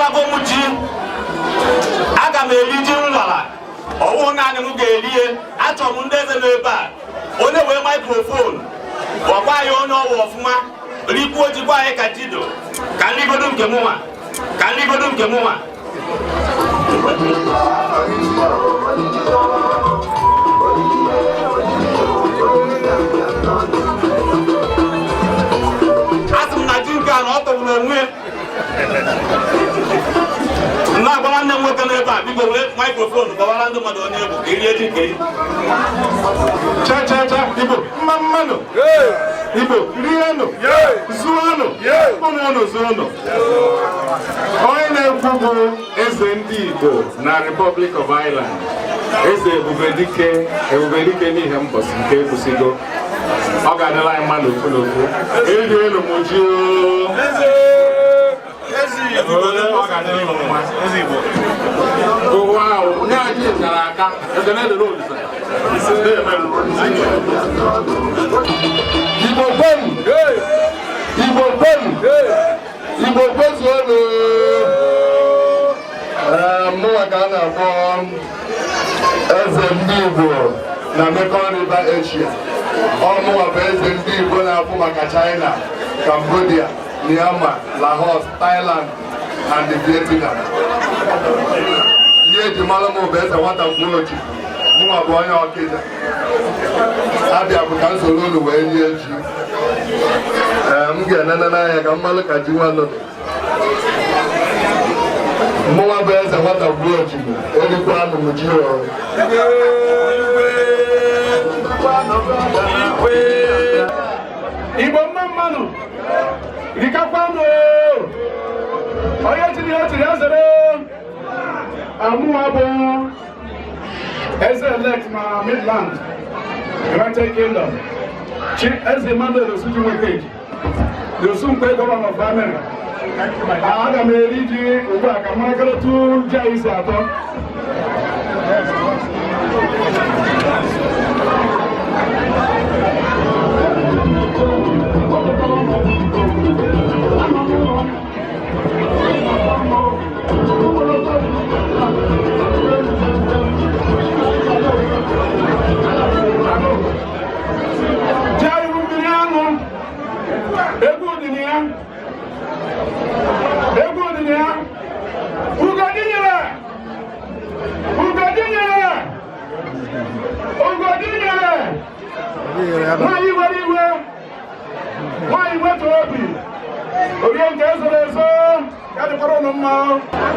agbago m ji aga m eri ji nwala ọwụ naanị m ga-erie achọrọ m ndị eze n'ebe a onye wee maikrofon ọgwa ya onye ọwụ ọfụma rikwuo jikwa anyị ka jido ka nrigodo nke mụnwa ka nrigodo nke mụnwa asị m na ji nke a na ọ tọgburu onwe na-agba nwanne m nwoke n'ebe a biko were maikrofon gbawara ndị mmadụ onye egwu ka irie ji nke cha Igbo mma mmanụ Igbo rienụ zụọnụ ụmụnụ zụọnụ onye na-ekwu bụ eze ndị Igbo na Republic of Ireland eze Ebubedike n'ihe mbọsị nke ekwusigo ọ ga-adịla anyị mma n'ofu n'ofu erienu m ji ụwa ahụ nye anyị zara aka Igbo kwenu Igbo kwezuonu mụnwa ka a na-akpọ eze ndị Igbo na Mekong River Asia ọmụnwa bụ eze ndị Igbo na-afụ maka China, Cambodia, Myanmar, Laos, Thailand and Vietnam. Ihe eji mara m bụ eze nwata mgbochi mụnwa bụ onye Ọkịja abịa bụ ka nsoro unu wee rie ji m ga-enene n'anya ka mmalụ ka ji nwanụ mụnwa bụ eze nwata mgbochi erikwa anụ m ji Igbo mma mmanụ rikakwanụ onye tiri ezere amụwa bụ eze elect na Midland United Kingdom eze Emmanuel Osuji Nwokeji the Osumkwe Governor of America. Aga m eri ji ugbu a ka mmakarịta ji anyị si atọ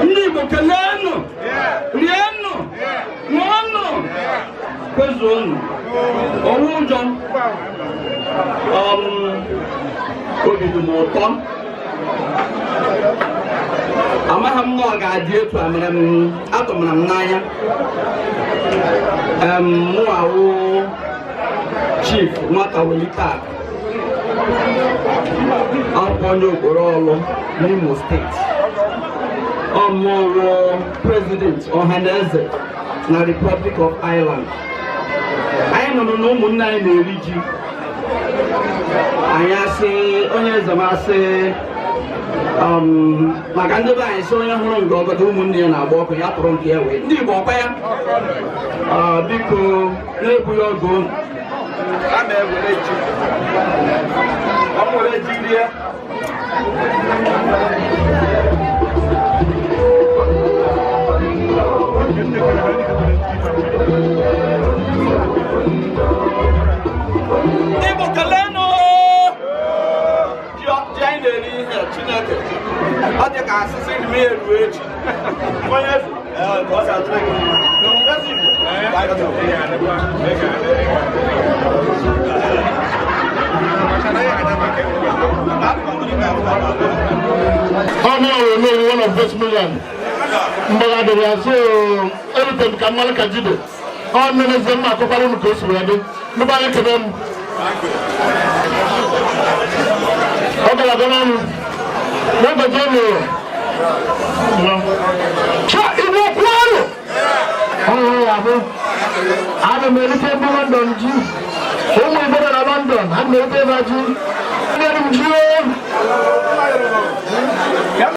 ndị Igbo keleenụ rienụ ṅụọnụ kwezuonụ ọnwụ ụjọ obi dị m ụtọ amaghị m na ọ ga-adị etu atụmara m n'anya mụ ahụ Chief nwata welite akwụkwọ onye okporo ọlụ n'Imo steeti ọmụrụ President Ọhaneze na Republic of Ireland. Anyị nọ na ụmụnne anyị na-eri ji anyị asị onye eze m asị maka ndị be anyị sị onye hụrụ nke ọgọdọ ụmụnne ya na-agba ọkụ ya tụrụ nke ya wee ndị Igbo ọkwa ya biko na-ebughị ọgụ a na-ewere ji ọ nwere ji rie Igbo keleenụ ji anyị na-eri ihe Chineke ọ dị ka asịsị ime eru echi onye one of those million. Mbagado ya so everything can malaka jido. On nene zemma ko paru ko suwede. Mbale kedem. Ogala ganan. Nebe jeno. Cha ibo kwaro. Ado merite bo London ji. O mo ibo na London. Ado merite ba ji.